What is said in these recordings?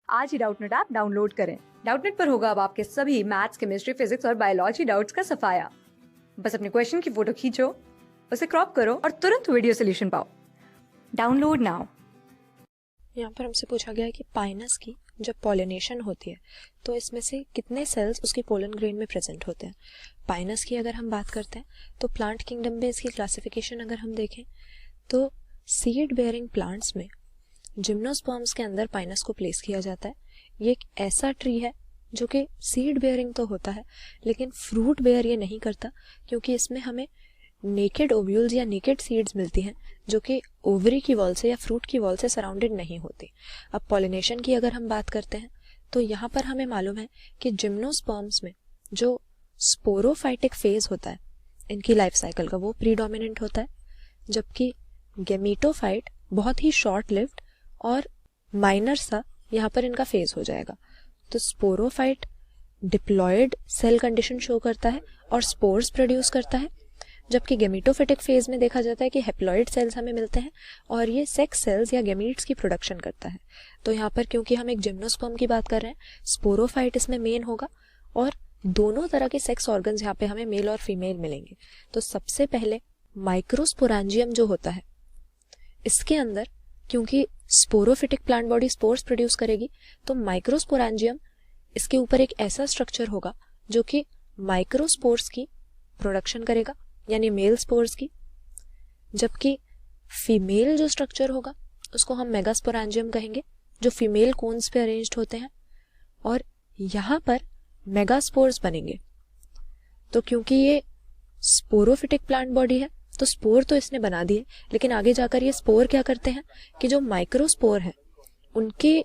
आज ही Doubtnut app download करें। Doubtnut पर होगा अब आपके सभी मैथ्स, केमिस्ट्री, फिजिक्स और बायोलॉजी डाउट्स का सफाया। बस अपने क्वेश्चन की फोटो खींचो, उसे क्रॉप करो और तुरंत वीडियो सोल्यूशन पाओ। Download now. यहाँ पर हमसे पूछा गया है कि पाइनस की जब पॉलिनेशन होती है तो इसमें से कितने सेल्स उसकी पोलन ग्रेन में प्रेजेंट होते हैं। पाइनस की अगर हम बात करते हैं तो प्लांट किंगडम में इसकी क्लासिफिकेशन अगर हम देखें तो सीड बेयरिंग प्लांट्स में जिम्नोस्पर्म्स के अंदर पाइनस को प्लेस किया जाता है। ये एक ऐसा ट्री है जो कि सीड बेयरिंग तो होता है लेकिन फ्रूट बेयर ये नहीं करता, क्योंकि इसमें हमें नेकेड ओव्यूल्स या नेकेड सीड्स मिलती हैं जो कि ओवरी की वॉल से या फ्रूट की वॉल से सराउंडेड नहीं होती। अब पॉलिनेशन की अगर हम बात करते हैं तो यहाँ पर हमें मालूम है कि जिम्नोस्पर्म्स में जो स्पोरोफाइटिक फेज होता है इनकी लाइफ साइकिल का वो प्रीडोमिनेंट होता है, जबकि गेमीटोफाइट बहुत ही शॉर्ट लिव्ड और माइनर सा यहाँ पर इनका फेज हो जाएगा। तो sporophyte diploid cell condition show करता है और स्पोर्स प्रोड्यूस करता है, जबकि गेमीटोफिटिक फेज में देखा जाता है कि हेप्लॉइड सेल्स हमें मिलते हैं और ये सेक्स सेल्स या गेमीट्स की प्रोडक्शन करता है। तो यहाँ पर क्योंकि हम एक जिम्नोस्पर्म की बात कर रहे हैं, स्पोरोफाइट इसमें मेन होगा और दोनों तरह के सेक्स ऑर्गन्स यहाँ पे हमें मेल और फीमेल मिलेंगे। तो सबसे पहले माइक्रोस्पोरांजियम जो होता है इसके अंदर, क्योंकि sporophytic plant body spores produce करेगी, तो माइक्रोस्पोरांजियम इसके ऊपर एक ऐसा स्ट्रक्चर होगा जो कि माइक्रोस्पोर्स की प्रोडक्शन करेगा, यानी मेल स्पोर्स की, जबकि फीमेल जो स्ट्रक्चर होगा उसको हम मेगास्पोरांजियम कहेंगे, जो फीमेल कोन्स पे अरेंज्ड होते हैं और यहाँ पर मेगास्पोर्स बनेंगे। तो क्योंकि ये स्पोरोफिटिक प्लांट बॉडी है तो स्पोर तो इसने बना दिए, लेकिन आगे जाकर ये स्पोर क्या करते हैं कि जो माइक्रोस्पोर है उनके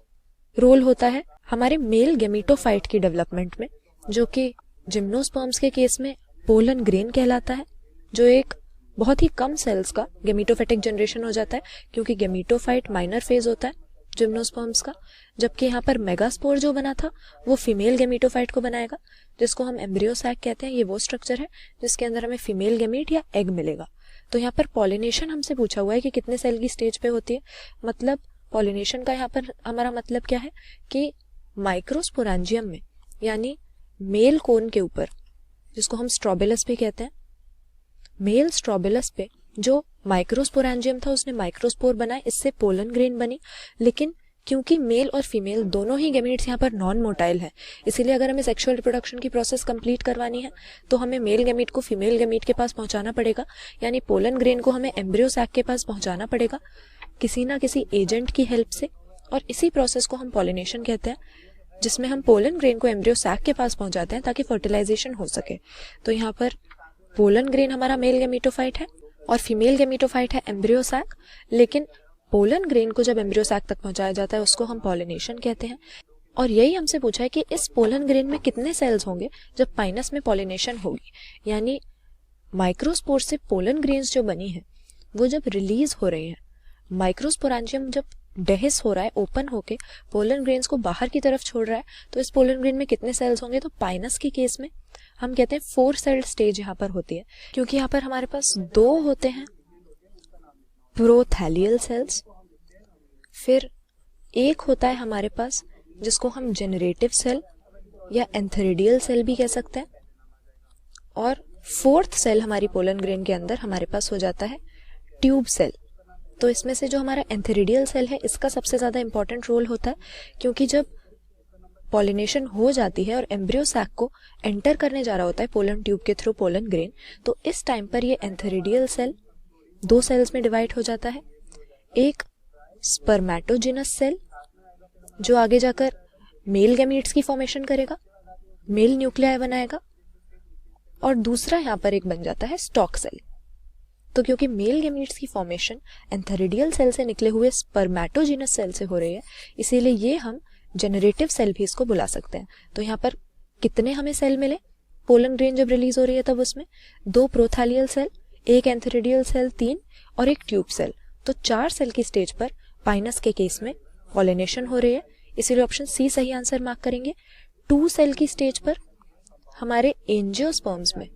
रोल होता है हमारे मेल गेमीटोफाइट की डेवलपमेंट में, जो कि जिम्नोस्पर्म्स के केस में पोलन ग्रेन कहलाता है, जो एक बहुत ही कम सेल्स का गेमीटोफिटिक जनरेशन हो जाता है, क्योंकि गेमीटोफाइट माइनर फेज होता है जिम्नोस्पर्म्स का, जबकि यहाँ पर मेगास्पोर जो बना था वो फीमेल गेमीटोफाइट को बनाएगा, जिसको हम एम्ब्रियो सैक कहते हैं। ये वो स्ट्रक्चर है जिसके अंदर हमें फीमेल गेमीट या एग मिलेगा। तो यहाँ पर पॉलिनेशन हमसे पूछा हुआ है कि कितने सेल की स्टेज पे होती है। मतलब पॉलिनेशन का यहाँ पर हमारा मतलब क्या है कि माइक्रोस्पोरांजियम में, यानी मेल कोन के ऊपर, जिसको हम स्ट्रोबिलस भी कहते हैं, मेल स्ट्रोबिलस पे जो माइक्रोस्पोरांजियम था उसने माइक्रोस्पोर बनाए, इससे पोलन ग्रेन बनी। लेकिन क्योंकि मेल और फीमेल दोनों ही गेमीट्स यहाँ पर नॉन मोटाइल है, इसीलिए अगर हमें सेक्सुअल रिप्रोडक्शन की प्रोसेस कंप्लीट करवानी है तो हमें मेल गेमीट को फीमेल गेमीट के पास पहुंचाना पड़ेगा, यानी पोलन ग्रेन को हमें एम्ब्रियो सैक के पास पहुंचाना पड़ेगा किसी ना किसी एजेंट की हेल्प से, और इसी प्रोसेस को हम पॉलिनेशन कहते हैं, जिसमें हम पोलन ग्रेन को एम्ब्रियो सैक के पास पहुंचाते हैं ताकि फर्टिलाइजेशन हो सके। तो यहाँ पर पोलन ग्रेन हमारा मेल गेमीटोफाइट है और फीमेल गेमीटोफाइट है एम्ब्रियो सैक, लेकिन पोलन ग्रेन को जब एम्ब्रियो सैक तक पहुंचाया जाता है उसको हम पॉलिनेशन कहते हैं। और यही हमसे पूछा है कि इस पोलन ग्रेन में कितने सेल्स होंगे जब पाइनस में पॉलिनेशन होगी, यानी माइक्रोस्पोर से पोलन ग्रेन्स जो बनी है वो जब रिलीज हो रही है, माइक्रोस्पोरांजियम जब डेहिस हो रहा है, ओपन होके पोलन ग्रेन्स को बाहर की तरफ छोड़ रहा है, तो इस पोलन ग्रेन में कितने सेल्स होंगे। तो पाइनस के केस में हम कहते हैं 4 सेल्ड स्टेज यहाँ पर होती है, क्योंकि यहाँ पर हमारे पास 2 होते हैं प्रोथैलियल सेल्स, फिर एक होता है हमारे पास जिसको हम जेनरेटिव सेल या एंथेरिडियल सेल भी कह सकते हैं, और 4th सेल हमारी पोलन ग्रेन के अंदर हमारे पास हो जाता है ट्यूब सेल। तो इसमें से जो हमारा एंथेरिडियल सेल है इसका सबसे ज्यादा इंपॉर्टेंट रोल होता है, क्योंकि जब पॉलिनेशन हो जाती है और एम्ब्रियो सैक को एंटर करने जा रहा होता है पोलन ट्यूब के थ्रू पोलन ग्रेन, तो इस टाइम पर ये एंथेरिडियल सेल 2 सेल्स में डिवाइड हो जाता है। एक स्पर्मेटोजिनस सेल जो आगे जाकर मेल गैमीट्स की फॉर्मेशन करेगा, मेल न्यूक्लियाई बनाएगा, और दूसरा यहाँ पर एक बन जाता है स्टॉक सेल। तो क्योंकि मेल गैमीट्स की फॉर्मेशन एंथेरिडियल सेल से निकले हुए स्पर्मेटोजिनस सेल से हो रही है, इसीलिए ये हम जेनरेटिव सेल भी इसको बुला सकते हैं। तो यहाँ पर कितने हमें सेल मिले पोलन ग्रेन जब रिलीज हो रही है तब उसमें 2 प्रोथैलियल सेल, एक एंथेरिडियल सेल 3 और एक ट्यूब सेल। तो 4 सेल की स्टेज पर पाइनस के केस में पॉलिनेशन हो रही है, इसीलिए ऑप्शन सी सही आंसर मार्क करेंगे। 2 सेल की स्टेज पर हमारे एंजियोस्पर्म्स में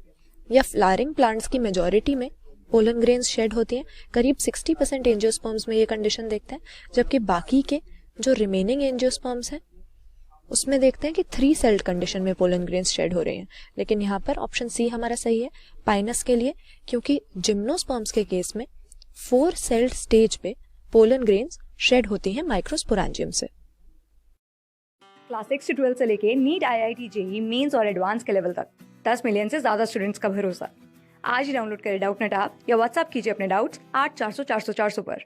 या फ्लावरिंग प्लांट्स की मेजॉरिटी में पोलन ग्रेन्स शेड होती हैं, करीब 60% एंजियोस्पर्म्स में ये कंडीशन देखते हैं, जबकि बाकी के जो रिमेनिंग एंजियोस्पर्म्स हैं उसमें देखते हैं कि 3 सेल्ड कंडीशन में पोलन ग्रेन्स शेड हो रहे हैं, लेकिन यहाँ पर ऑप्शन सी हमारा सही है पाइनस के लिए, क्योंकि जिम्नोस्पर्म्स के केस में 4 सेल्ड स्टेज पे पोलन ग्रेन्स शेड होती हैं माइक्रोस्पोरेंजियम से। क्लास 6 से 12 से लेके नीट, IIT, जेई मेंस और एडवांस के लेवल तक 10 मिलियन से ज्यादा स्टूडेंट्स का भरोसा। आज ही डाउनलोड करें डाउटनेट ऐप या व्हाट्सएप कीजिए अपने डाउट्स 8400 400 400 पर।